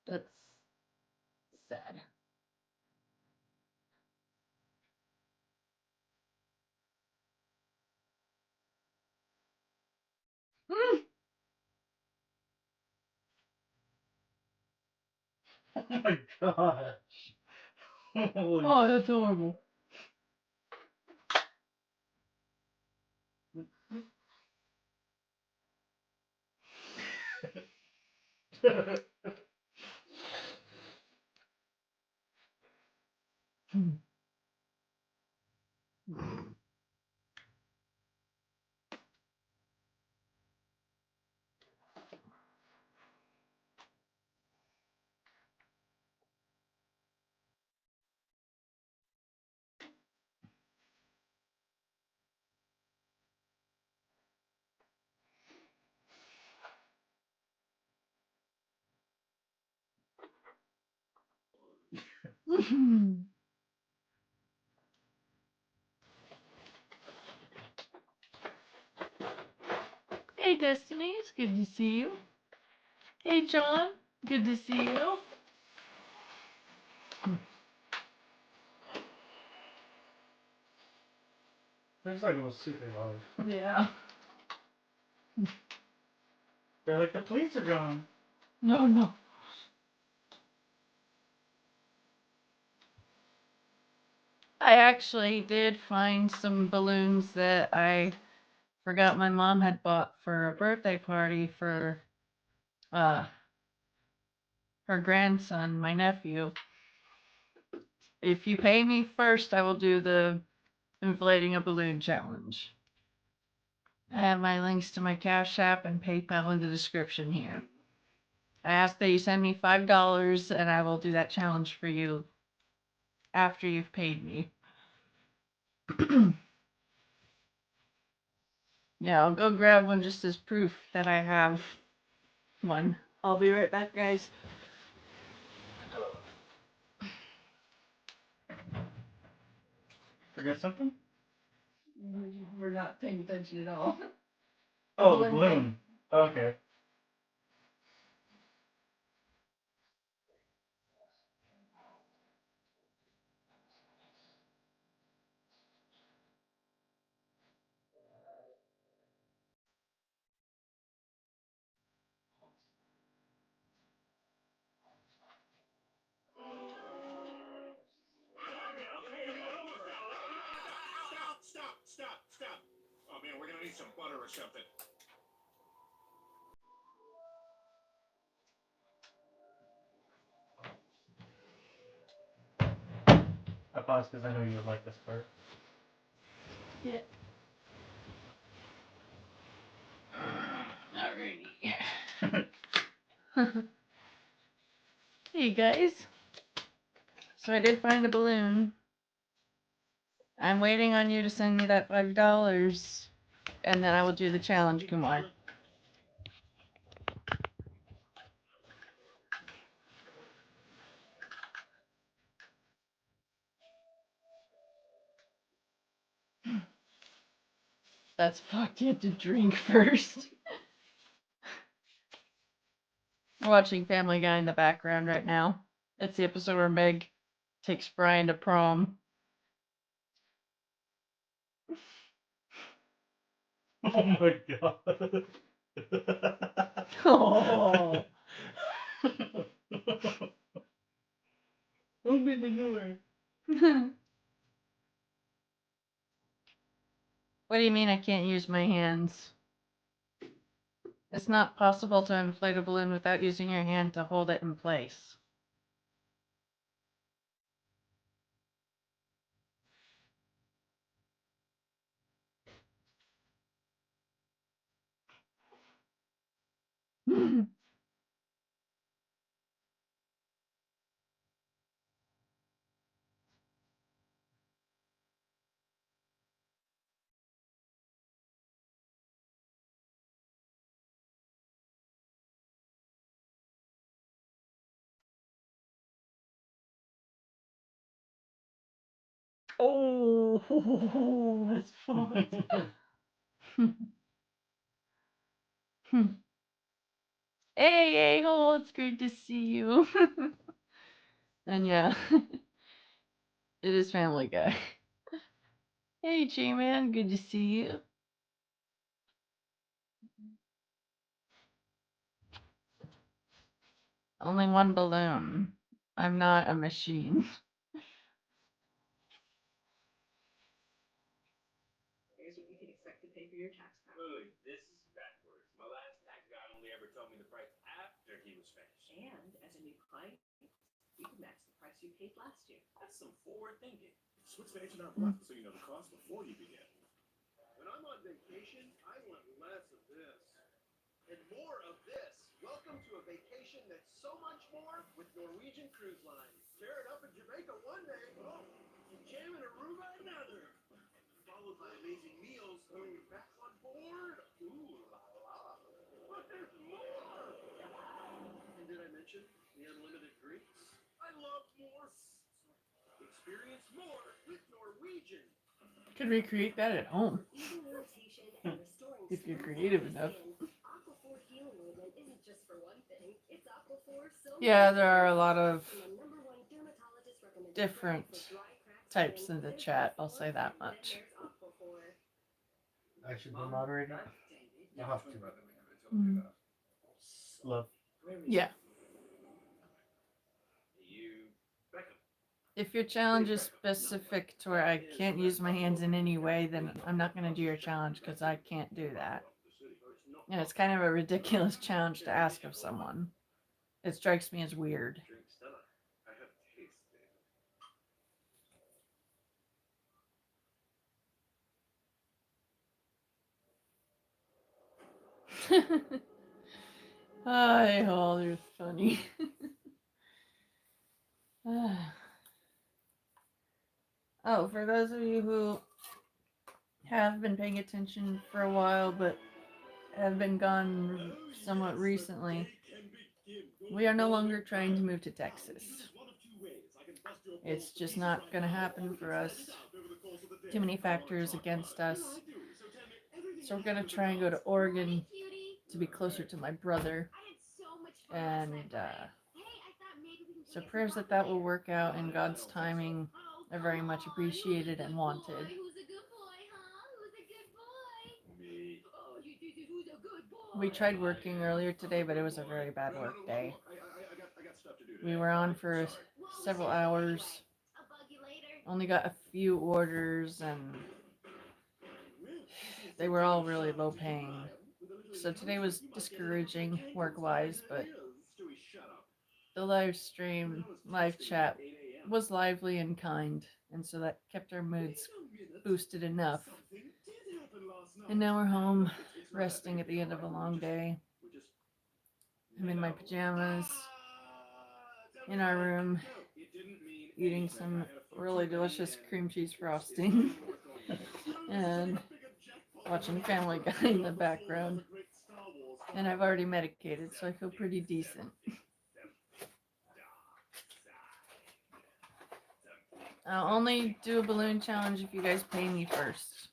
That's sad. Mm. Oh my gosh. Holy Oh, that's horrible. Hey, Destiny, it's good to see you. Hey, John, good to see you. There's like a super loud. Yeah. They're like, the police are gone. No, no. I actually did find some balloons that I forgot my mom had bought for a birthday party for uh her grandson, my nephew. If you pay me first, I will do the inflating a balloon challenge. I have my links to my Cash App and PayPal in the description here. I ask that you send me $5 and I will do that challenge for you after you've paid me. Yeah, I'll go grab one just as proof that I have one. I'll be right back, guys. Forget something? We're not paying attention at all. Oh, the balloon. Okay. Stop. Oh man, we're gonna need some butter or something. I paused because I know you would like this part. Yeah. Alrighty. Hey guys. So I did find a balloon. I'm waiting on you to send me that $5 and then I will do the challenge, Kumar. That's fucked. You have to drink first. We're watching Family Guy in the background right now. It's the episode where Meg takes Brian to prom. Oh my god. Oh. Open the door. What do you mean I can't use my hands? It's not possible to inflate a balloon without using your hand to hold it in place. Oh, that's fun. Hey, A-hole, it's great to see you. And yeah, it is Family Guy. Hey, J-Man, good to see you. Only one balloon. I'm not a machine. Here's what you can expect to pay for your tax bill. Wait, this is backwards. My last tax guy only ever told me the price after he was finished. And as a new client, you can match the price you paid last year. That's some forward thinking. Switch to H&R Block so you know the cost before you begin. When I'm on vacation, I want less of this and more of this. Welcome to a vacation that's so much more with Norwegian Cruise Line. Tear it up in Jamaica one day, oh, you jam in Aruba another. Followed by amazing meals when you're back on board. Ooh la la. But there's more. And did I mention the unlimited drinks? I love more. Experience more with Norwegian. Could recreate that at home. Easing irritation and restoring If you're smooth creative skin. enough. Aquaphor healing ointment isn't just for one thing. It's Aquaphor so Yeah, many there are a things. lot of And the #1 dermatologist recommended different product for dry, cracked types skin. in the There's chat, I'll Aquaphor, say that and then much. there's Aquaphor. I should be moderating. I'll have to. Mm. Love. Yeah. You Beckham. If your challenge is specific to where I can't use my hands in any way, then I'm not going to do your challenge because I can't do that. And it's kind of a ridiculous challenge to ask of someone. It strikes me as weird. Drink Stella. I have tasted. Hi, Hall, you're funny. Oh, for those of you who have been paying attention for a while but have been gone somewhat recently, we are no longer trying to move to Texas. It's just not going to happen for us. Too many factors against us. So we're going to try and go to Oregon to be closer to my brother. And so prayers that that will work out in God's timing are very much appreciated and wanted. We tried working earlier today, but it was a very bad work day. We were on for several hours, only got a few orders, and they were all really low paying. So today was discouraging work-wise, but the live stream, live chat was lively and kind, and so that kept our moods boosted enough. And now we're home, resting at the end of a long day. I'm in my pajamas, in our room, eating some really delicious cream cheese frosting, and watching Family Guy in the background. And I've already medicated, so I feel pretty decent. I'll only do a balloon challenge if you guys pay me first.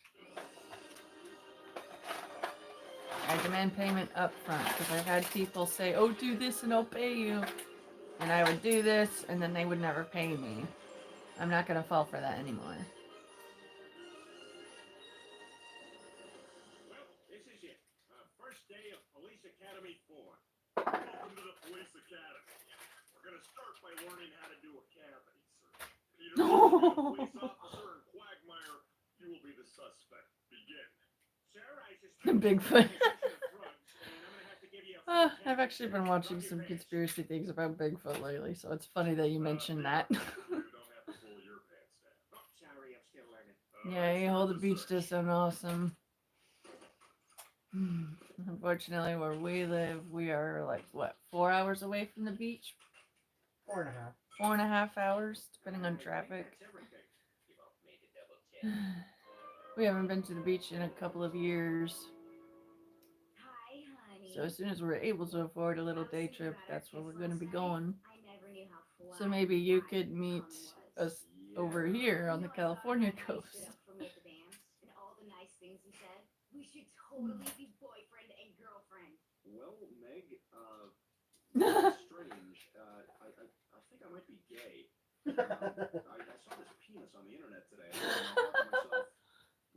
I demand payment up front because I've had people say, oh, do this and I'll pay you. And I would do this and then they would never pay me. I'm not going to fall for that anymore. Well, this is it. First day of Police Academy 4. Welcome to the Police Academy. We're going to start by learning how to do a cavity search. Peter, police officer and Quagmire, you will be the suspect. Begin. Sir, I suspect Bigfoot. I'm I've actually been watching some conspiracy things about Bigfoot lately, so it's funny that you mentioned that. Yeah, Hold the Beach does sound awesome. Unfortunately, where we live, we are like, what, 4 hours away from the beach? 4.5. 4.5 hours, depending on traffic. We haven't been to the beach in a couple of years. So as soon as we're able to afford a little day trip, that's where we're going to be going. So maybe you could meet us over here on the California Stood coast. up for me at the dance, and all the nice things you said. We should totally be boyfriend and girlfriend. Well, Meg, that's strange. I think I might be gay. I saw this penis on the internet today, and I thought to myself,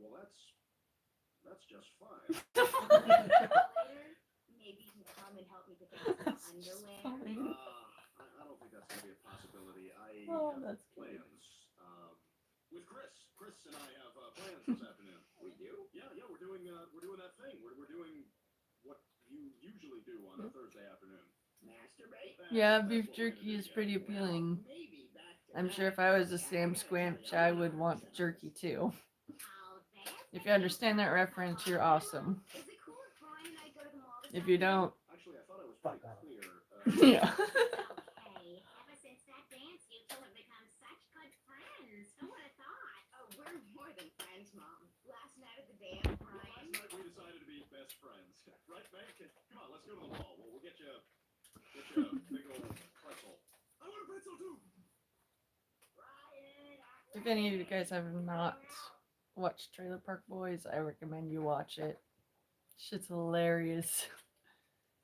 well, that's just fine. Later, maybe you can come and help me pick out some underwear. I don't think that's gonna be a possibility. I Oh, have that's cute. plans. With Chris. Chris and I have plans this afternoon. We do? Yeah, we're doing that thing. We're doing what you usually do on a Thursday afternoon. Masturbate? Yeah, beef jerky is pretty appealing. Maybe back to I'm back. sure if I was a Sam Squanch, I would want jerky too. Oh, that's If you understand that reference, you're awesome. Is it cool if Brian and I go to the mall this If you afternoon? don't, Actually, I thought I was Fuck pretty off. clear. yeah. Hey, ever since that dance, you two have become such good friends. Who would have thought? Oh, we're more than friends, Mom. Last night at the dance, Last Brian. night we decided to be best friends. Right, Meg? Come on, let's go to the mall. We'll get you a big old pretzel. I want a pretzel too. Brian, If any of you guys have not watched Trailer Park Boys, I recommend you watch it. Shit's hilarious.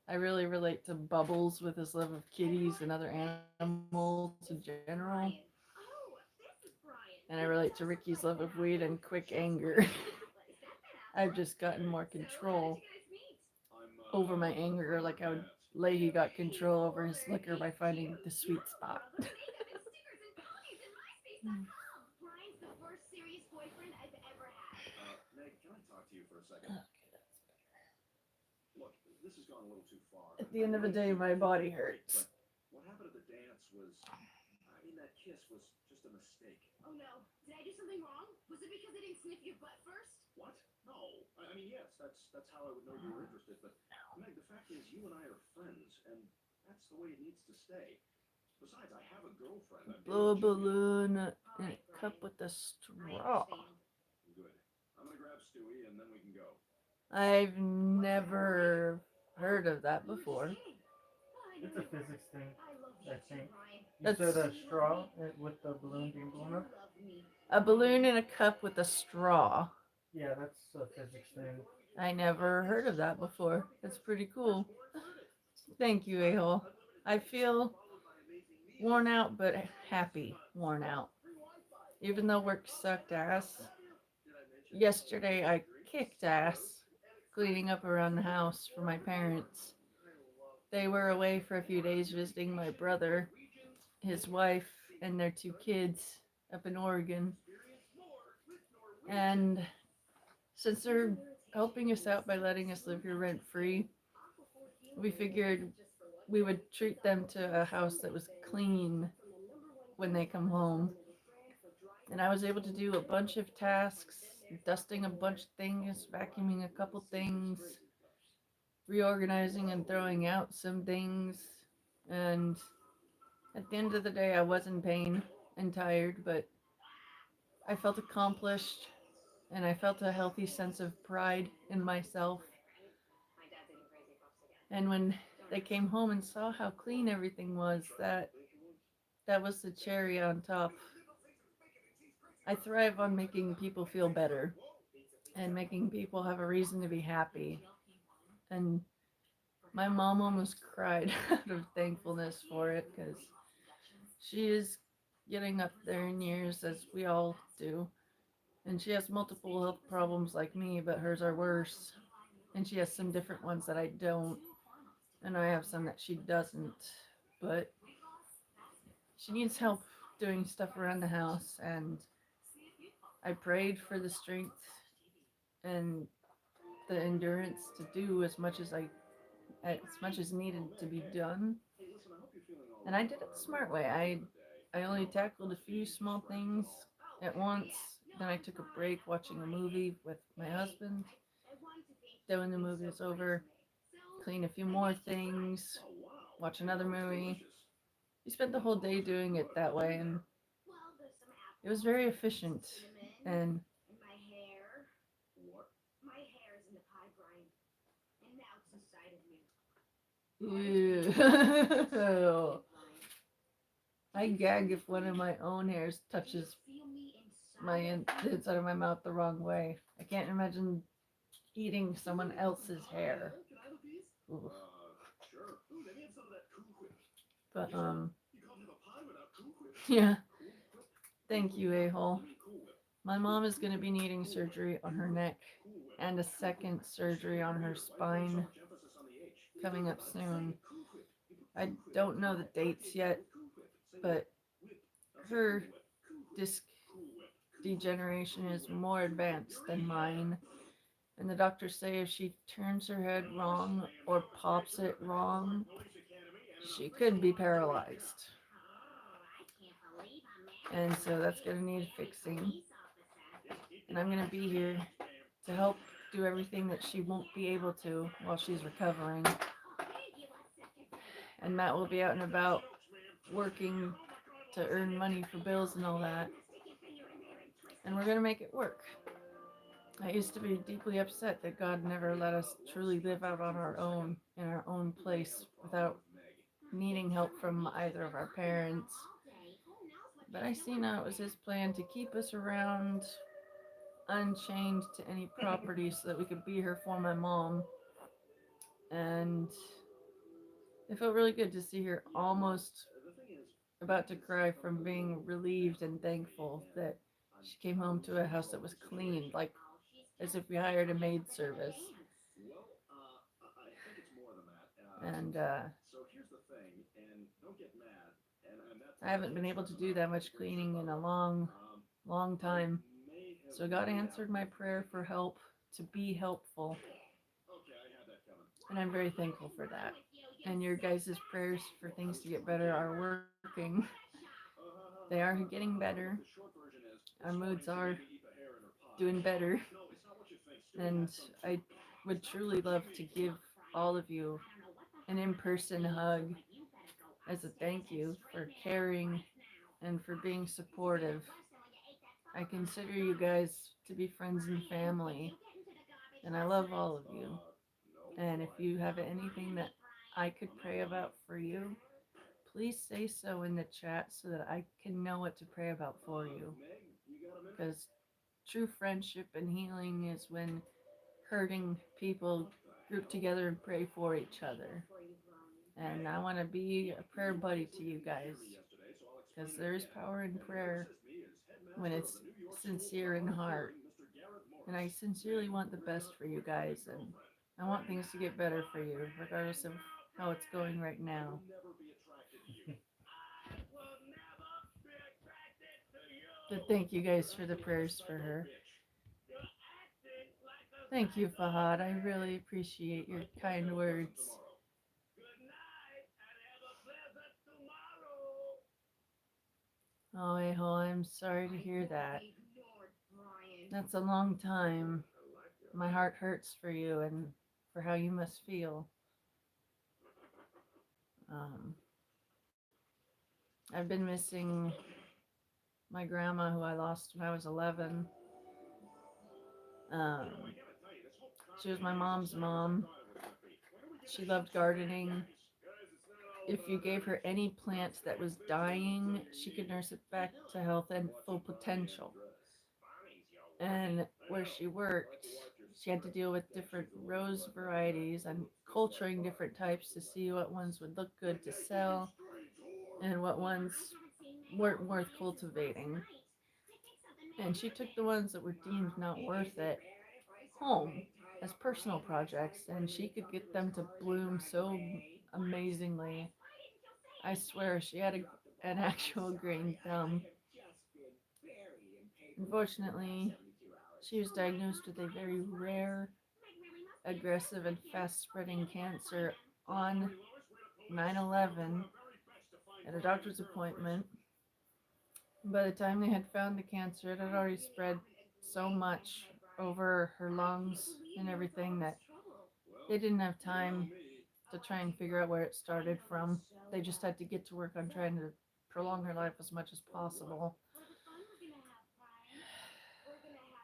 I really relate to Bubbles with his love of kitties and other animals in general. Brian. Oh, this is Brian. And I relate to Ricky's love of weed and quick anger. I've just gotten more control over my anger, like how Leahy got control over his liquor by finding the sweet spot. Brian's the first serious boyfriend I've ever had. Meg, can I talk to you for a second? Look, this has gone a little too far. At the end of the day, my body hurts. But what happened at the dance was, I mean, that kiss was just a mistake. Oh no, did I do something wrong? Was it because I didn't sniff your butt first? What? No. I mean, yes, that's how I would know you were interested. But Meg, the fact is, you and I are friends, and that's the way it needs to stay. Besides, I have a girlfriend. Blow a balloon in a cup with a I straw. understand. Good. I'm gonna grab Stewie, and then we can go. I've never heard of that before. It's a physics thing, I love I you too, think. Brian. You said That's- a straw with the balloon being blown up? You love me. A balloon in a cup with a straw. Yeah, that's a physics thing. I never heard of that before. That's pretty cool. Thank you, a-hole. I feel worn out, but happy worn out. Even though work sucked ass, yesterday I kicked ass cleaning up around the house for my parents. They were away for a few days visiting my brother, his wife, and their 2 kids up in Oregon. And since they're helping us out by letting us live here rent free, we figured we would treat them to a house that was clean when they come home. And I was able to do a bunch of tasks, dusting a bunch of things, vacuuming a couple things, reorganizing and throwing out some things. And at the end of the day, I was in pain and tired, but I felt accomplished and I felt a healthy sense of pride in myself. And when they came home and saw how clean everything was, that was the cherry on top. I thrive on making people feel better and making people have a reason to be happy. And my mom almost cried out of thankfulness for it because she is getting up there in years, as we all do. And she has multiple health problems like me, but hers are worse. And she has some different ones that I don't. And I have some that she doesn't. But she needs help doing stuff around the house. And I prayed for the strength and the endurance to do as much as needed to be done. And I did it the smart way. I only tackled a few small things at once. Then I took a break watching a movie with my husband. Then when the movie was over, clean a few more things, watch another movie. We spent the whole day doing it that way, and it was very efficient. And My hair. What? My hair is in the pie, Brian. And now it's inside of me. ew. I gag if one of my own hairs touches the inside of my mouth the wrong way. I can't imagine eating someone else's hair. Can I have a piece? Ooh. Sure. Ooh, let me have some of that Cool Whip. But You can't have a pie without Cool Whip. yeah. Cool Whip. Thank you, a-hole. Give me Cool Whip. My mom is going to be needing surgery on her neck Cool Whip. and a second surgery on her spine So much emphasis on the H. coming up soon. Cool Whip. You put I Cool Whip. don't know the dates yet, Cool Whip. Say but whip. her Cool Whip. disc Cool Whip. degeneration is more advanced than mine. And the doctors say if she turns her head wrong or pops it wrong, she could be paralyzed. And so that's going to need fixing. And I'm going to be here to help do everything that she won't be able to while she's recovering. And Matt will be out and about working to earn money for bills and all that. And we're going to make it work. I used to be deeply upset that God never let us truly live out on our own, in our own place, without needing help from either of our parents. But I see now it was His plan to keep us around unchained to any property so that we could be here for my mom. And it felt really good to see her almost about to cry from being relieved and thankful that she came home to a house that was cleaned, like as if we hired a maid service. I think it's more than that. And So here's the thing, and don't get mad. And I haven't been able to do that much cleaning in a long time. So God answered my prayer for help to be helpful. Okay, I had that coming. And I'm very thankful for that. And your guys' prayers for things to get better are working. They are getting better. Our moods are doing better. And I would truly love to give all of you an in-person hug as a thank you for caring and for being supportive. I consider you guys to be friends and family, and I love all of you. And if you have anything that I could pray about for you, please say so in the chat so that I can know what to pray about for you. Because true friendship and healing is when hurting people group together and pray for each other. And I want to be a prayer buddy to you guys, because there is power in prayer when it's sincere in heart. And I sincerely want the best for you guys, and I want things to get better for you, regardless of how it's going right now. But thank you guys for the prayers for her. Thank you, Fahad. I really appreciate your kind words. Oh, a-hole, I'm sorry to hear that. That's a long time. My heart hurts for you and for how you must feel. I've been missing my grandma, who I lost when I was 11. She was my mom's mom. She loved gardening. If you gave her any plant that was dying, she could nurse it back to health and full potential. And where she worked, she had to deal with different rose varieties and culturing different types to see what ones would look good to sell and what ones weren't worth cultivating. And she took the ones that were deemed not worth it home as personal projects, and she could get them to bloom so amazingly. I swear she had an actual green thumb. Unfortunately, she was diagnosed with a very rare, aggressive, and fast-spreading cancer on 9/11 at a doctor's appointment. By the time they had found the cancer, it had already spread so much over her lungs and everything that they didn't have time to try and figure out where it started from. They just had to get to work on trying to prolong her life as much as possible.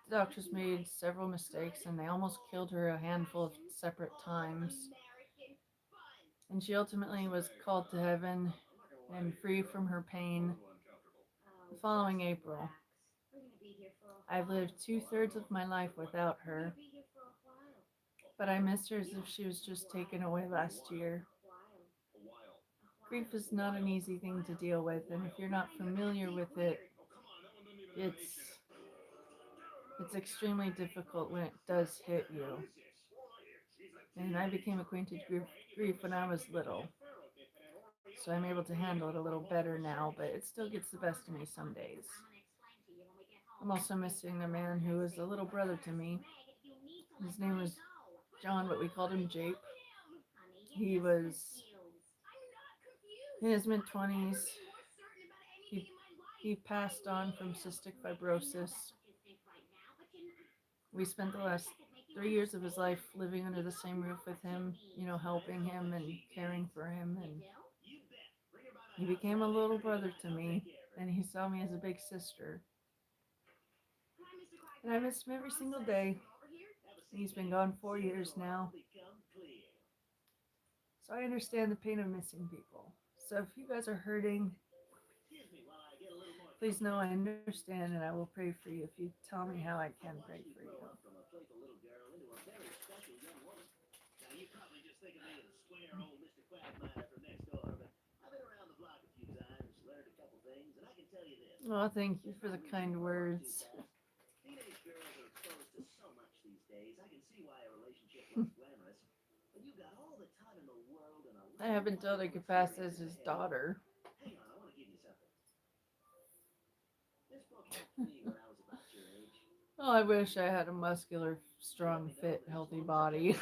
The doctors made several mistakes, and they almost killed her a handful of separate times. And she ultimately was called to heaven and free from her pain the following April. I've lived 2/3 of my life without her, but I missed her as if she was just taken away last year. Grief is not an easy thing to deal with, and if you're not familiar with it, it's it's extremely difficult when it does hit you. And I became acquainted with grief when I was little, so I'm able to handle it a little better now, but it still gets the best of me some days. I'm also missing a man who was a little brother to me. His name was John, but we called him Jape. He was in his mid-20s. He, he passed on from cystic fibrosis. We spent the last 3 years of his life living under the same roof with him, helping him and caring for him. And he became a little brother to me, and he saw me as a big sister. And I miss him every single day. He's been gone 4 years now. So I understand the pain of missing people. So if you guys are hurting, please know I understand and I will pray for you if you tell me how I can pray for you. Well, thank you for the kind words. Teenage girls are exposed to so much these days. I can see why a relationship looks glamorous. But you got all the time in the world and a I have been told I could pass as his daughter. Hang on, I want to give you something. This book helped me when I was about your age. Oh, I wish I had a muscular, strong, fit, healthy body.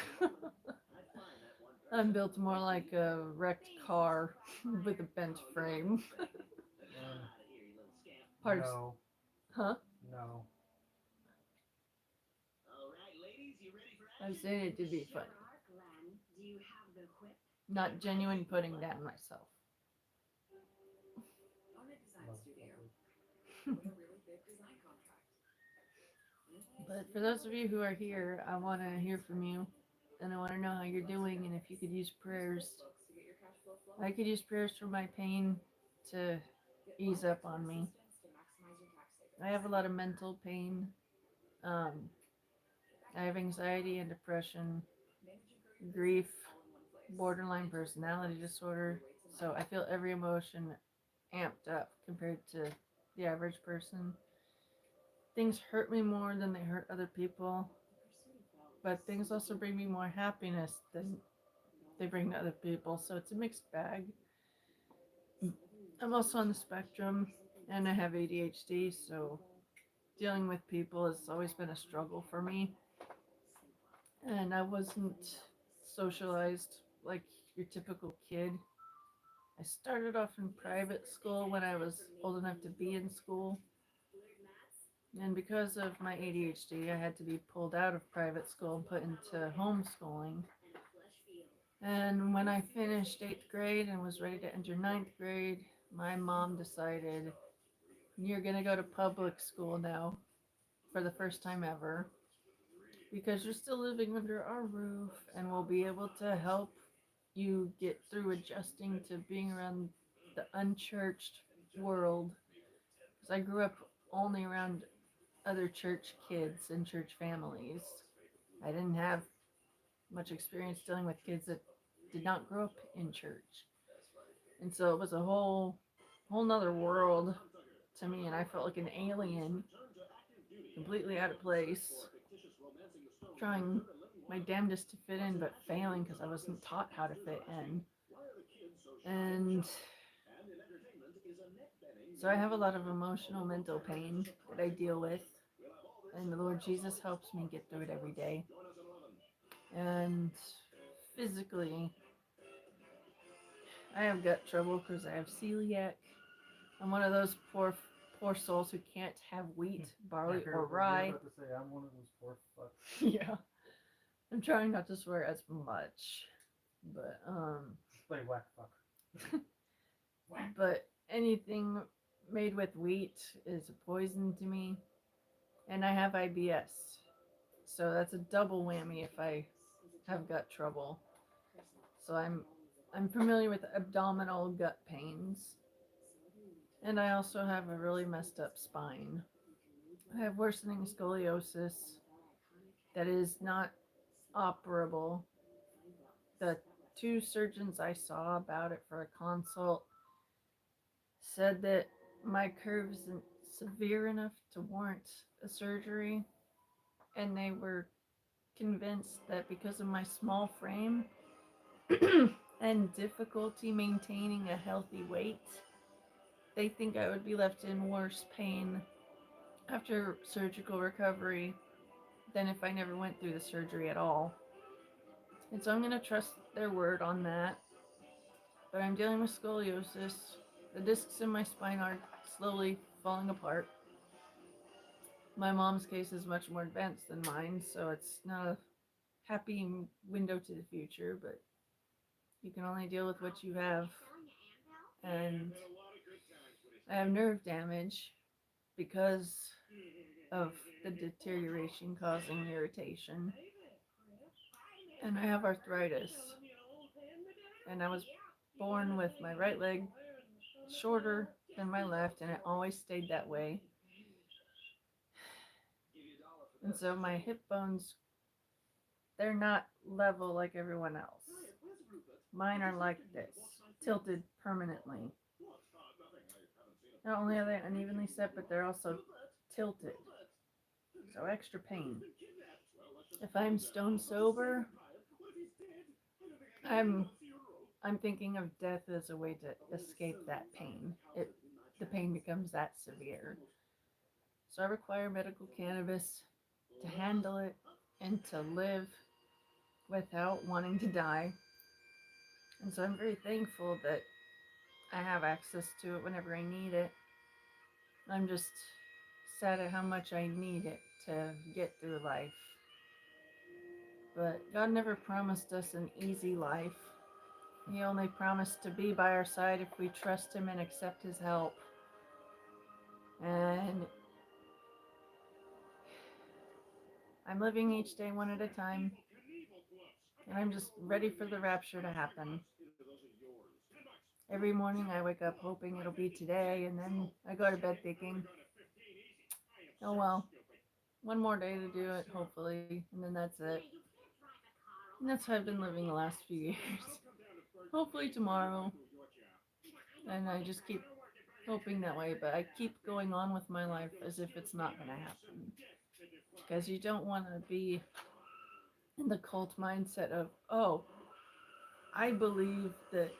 I'm built more like a wrecked car with a bent frame. Parts. No. Huh? No. I'm saying it to be funny. Not genuine putting down myself. But for those of you who are here, I want to hear from you. And I want to know how you're doing and if you could use prayers. I could use prayers for my pain to ease up on me. I have a lot of mental pain. I have anxiety and depression, grief, borderline personality disorder. So I feel every emotion amped up compared to the average person. Things hurt me more than they hurt other people, but things also bring me more happiness than they bring to other people. So it's a mixed bag. I'm also on the spectrum and I have ADHD, so dealing with people has always been a struggle for me. And I wasn't socialized like your typical kid. I started off in private school when I was old enough to be in school. And because of my ADHD, I had to be pulled out of private school and put into homeschooling. And when I finished 8th grade and was ready to enter 9th grade, my mom decided, you're going to go to public school now for the first time ever because you're still living under our roof and we'll be able to help you get through adjusting to being around the unchurched world. Because I grew up only around other church kids and church families. I didn't have much experience dealing with kids that did not grow up in church. And so it was a whole nother world to me, and I felt like an alien, completely out of place, trying my damnedest to fit in, but failing because I wasn't taught how to fit in. And so I have a lot of emotional, mental pain that I deal with, and the Lord Jesus helps me get through it every day. And physically, I have gut trouble because I have celiac. I'm one of those poor souls who can't have wheat, barley, or rye. About to say, I'm one of those poor fucks. Yeah, I'm trying not to swear as much, but Play whack fuck. but anything made with wheat is a poison to me, and I have IBS, so that's a double whammy if I have gut trouble. So I'm familiar with abdominal gut pains, and I also have a really messed up spine. I have worsening scoliosis that is not operable. The two surgeons I saw about it for a consult said that my curve isn't severe enough to warrant a surgery, and they were convinced that because of my small frame and difficulty maintaining a healthy weight, they think I would be left in worse pain after surgical recovery than if I never went through the surgery at all. And so I'm going to trust their word on that. But I'm dealing with scoliosis. The discs in my spine are slowly falling apart. My mom's case is much more advanced than mine, so it's not a happy window to the future, but you can only deal with what you have. And I have nerve damage because of the deterioration causing irritation. And I have arthritis. And I was born with my right leg shorter than my left, and it always stayed that way. And so my hip bones, they're not level like everyone else. Mine are like this, tilted permanently. Not only are they unevenly set, but they're also tilted. So extra pain. If I'm stone sober, I'm thinking of death as a way to escape that pain. The pain becomes that severe. So I require medical cannabis to handle it and to live without wanting to die. And so I'm very thankful that I have access to it whenever I need it. I'm just sad at how much I need it to get through life. But God never promised us an easy life. He only promised to be by our side if we trust Him and accept His help. And I'm living each day one at a time. And I'm just ready for the rapture to happen. Every morning I wake up hoping it'll be today, and then I go to bed thinking, oh well, one more day to do it, hopefully, and then that's it. And that's how I've been living the last few years. Hopefully tomorrow. And I just keep hoping that way, but I keep going on with my life as if it's not going to happen. Because you don't want to be in the cult mindset of, oh, I believe that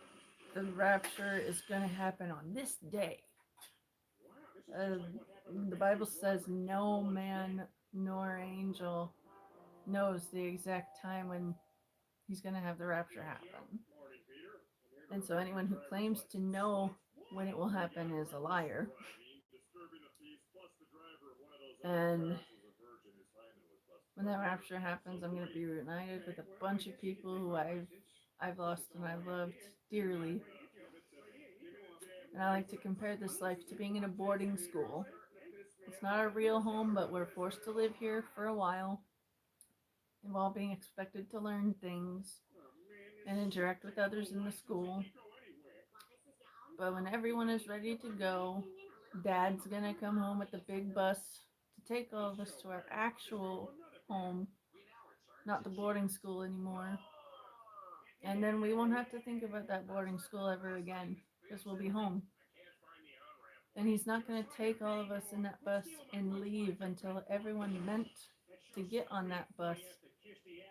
the rapture is going to happen on this day. The Bible says no man nor angel knows the exact time when He's going to have the rapture happen. And so anyone who claims to know when it will happen is a liar. And when that rapture happens, I'm going to be reunited with a bunch of people who I've lost and I've loved dearly. And I like to compare this life to being in a boarding school. It's not a real home, but we're forced to live here for a while, and while being expected to learn things and interact with others in the school. But when everyone is ready to go, Dad's gonna come home with the big bus to take all of us to our actual home, not the boarding school anymore. And then we won't have to think about that boarding school ever again, because we'll be home. And He's not going to take all of us in that bus and leave until everyone meant to get on that bus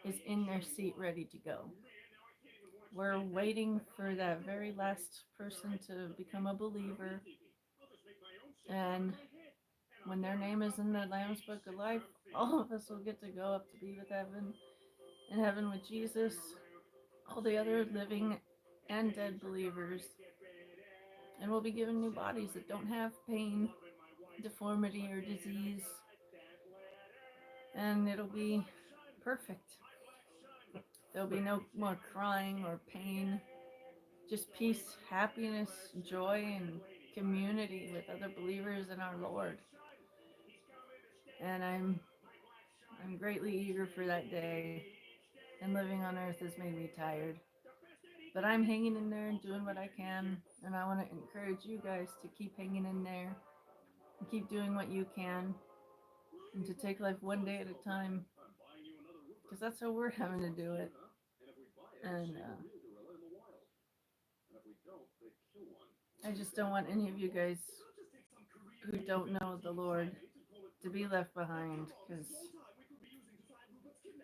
is in their seat ready to go. We're waiting for that very last person to become a believer. And when their name is in the Lamb's Book of Life, all of us will get to go up to be with heaven, in heaven with Jesus, all the other living and dead believers. And we'll be given new bodies that don't have pain, deformity, or disease. And it'll be perfect. There'll be no more crying or pain. Just peace, happiness, joy, and community with other believers in our Lord. And I'm greatly eager for that day. And living on earth has made me tired. But I'm hanging in there and doing what I can. And I want to encourage you guys to keep hanging in there. And keep doing what you can. and to take life one day at a time, because that's how we're having to do it. And I just don't want any of you guys who don't know the Lord to be left behind, because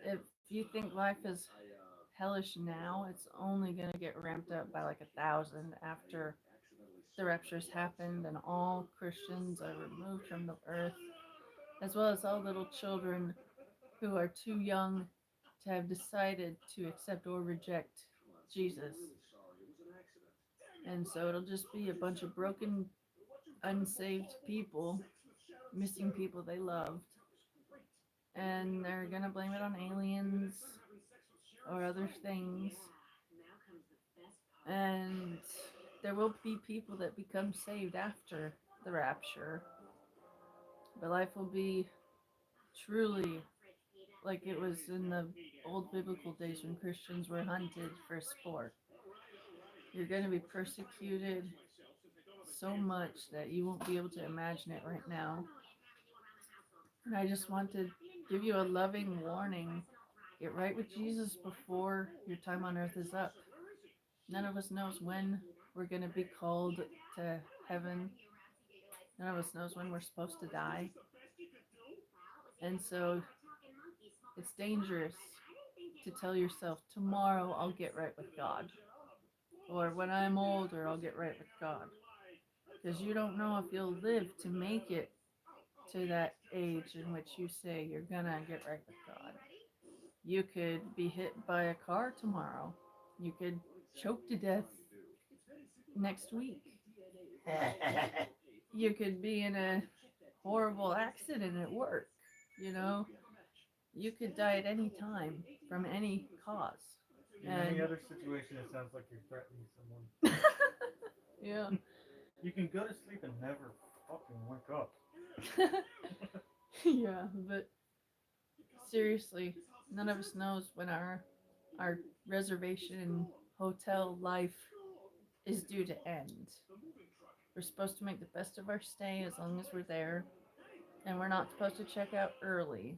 if you think life is hellish now, it's only going to get ramped up by like 1,000 after the rapture's happened and all Christians are removed from the earth, as well as all little children who are too young to have decided to accept or reject Jesus. And so it'll just be a bunch of broken, unsaved people, missing people they loved. And they're gonna blame it on aliens or other things. And there will be people that become saved after the rapture. But life will be truly like it was in the old biblical days when Christians were hunted for sport. You're going to be persecuted so much that you won't be able to imagine it right now. And I just want to give you a loving warning. Get right with Jesus before your time on earth is up. None of us knows when we're going to be called to heaven. None of us knows when we're supposed to die. And so it's dangerous to tell yourself, tomorrow I'll get right with God. Or when I'm older, I'll get right with God. Because you don't know if you'll live to make it to that age in which you say you're gonna get right with God. You could be hit by a car tomorrow. You could choke to death next week. You could be in a horrible accident at work, you know? You could die at any time from any cause. In any other situation, it sounds like you're threatening someone. Yeah. You can go to sleep and never fucking wake up. Yeah, but seriously, none of us knows when our reservation hotel life is due to end. We're supposed to make the best of our stay as long as we're there, and we're not supposed to check out early.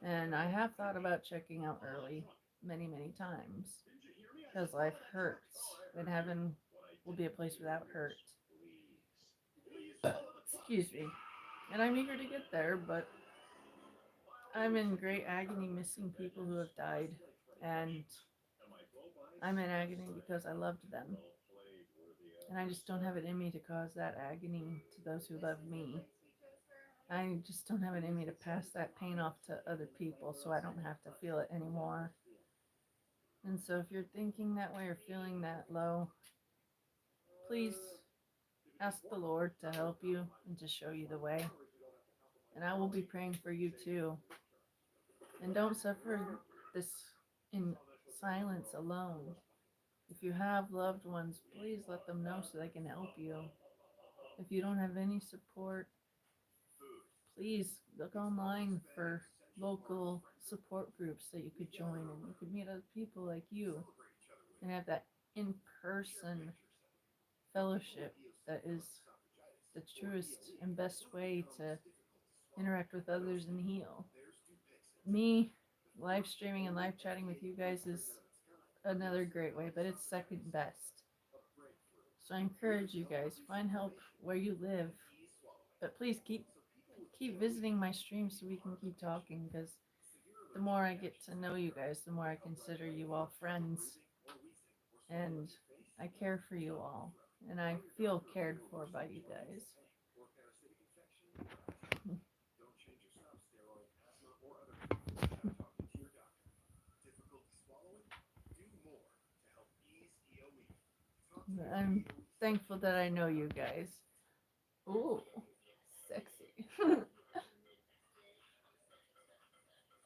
And I have thought about checking out early many, many times, because life hurts, and heaven will be a place without hurt. Excuse me. And I'm eager to get there, but I'm in great agony missing people who have died, and I'm in agony because I loved them. And I just don't have it in me to cause that agony to those who love me. I just don't have it in me to pass that pain off to other people so I don't have to feel it anymore. And so if you're thinking that way or feeling that low, please ask the Lord to help you and to show you the way. And I will be praying for you too. And don't suffer this in silence alone. If you have loved ones, please let them know so they can help you. If you don't have any support, please look online for local support groups that you could join, and you could meet other people like you and have that in-person fellowship that is the truest and best way to interact with others and heal. Me live streaming and live chatting with you guys is another great way, but it's second best. So I encourage you guys, find help where you live, but please keep visiting my streams so we can keep talking, because the more I get to know you guys, the more I consider you all friends, and I care for you all, and I feel cared for by you guys. I'm thankful that I know you guys. Ooh, sexy.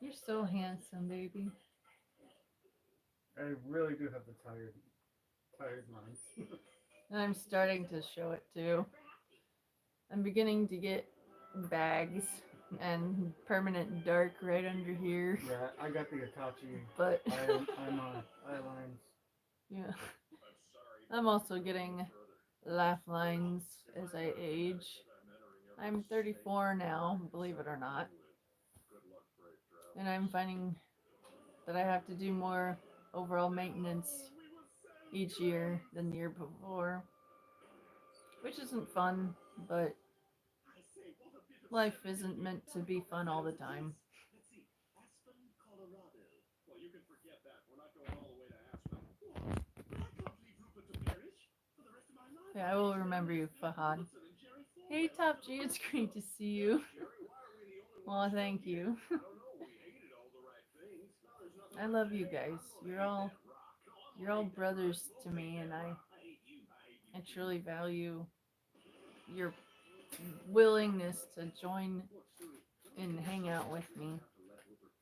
You're so handsome, baby. I really do have the tired minds. And I'm starting to show it too. I'm beginning to get bags and permanent dark right under here. Yeah, I got the Itachi But eyelines. yeah. I'm also getting laugh lines as I age. I'm 34 now, believe it or not. and I'm finding that I have to do more overall maintenance each year than the year before, which isn't fun, but life isn't meant to be fun all the time. Let's see. Aspen, Colorado. Well, you can forget that. We're not going all the way to Aspen. What? But I can't leave Rupert to perish for the rest of my life. Yeah, I will remember you, Fahad. Hey, Top G, it's great to see you. Well, thank you. I love you guys. You're all brothers to me, and I truly value your willingness to join and hang out with me.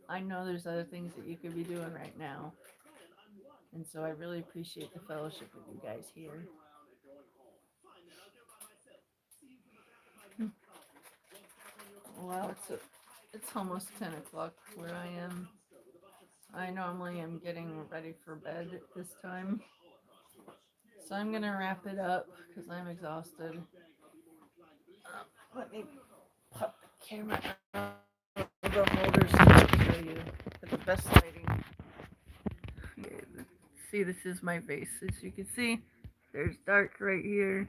I know there's other things that you could be doing right now, and so I really appreciate the fellowship with you guys here. Well, it's almost 10 o'clock where I am. I normally am getting ready for bed at this time. So I'm going to wrap it up because I'm exhausted. Let me pop the camera out of the holder so I can show you at the best lighting. See, this is my face. As you can see, there's dark right here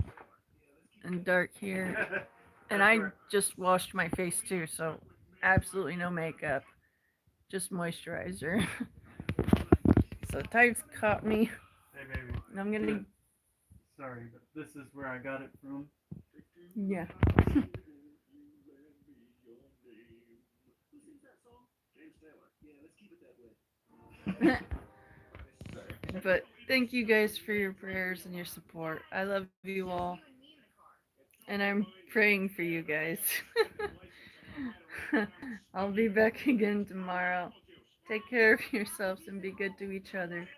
and dark here. And I just washed my face too, so absolutely no makeup, just moisturizer. So Tights caught me. Hey, baby. And I'm gonna. Sorry, but this is where I got it from. Yeah. But thank you guys for your prayers and your support. I love you all. And I'm praying for you guys. I'll be back again tomorrow. Take care of yourselves and be good to each other.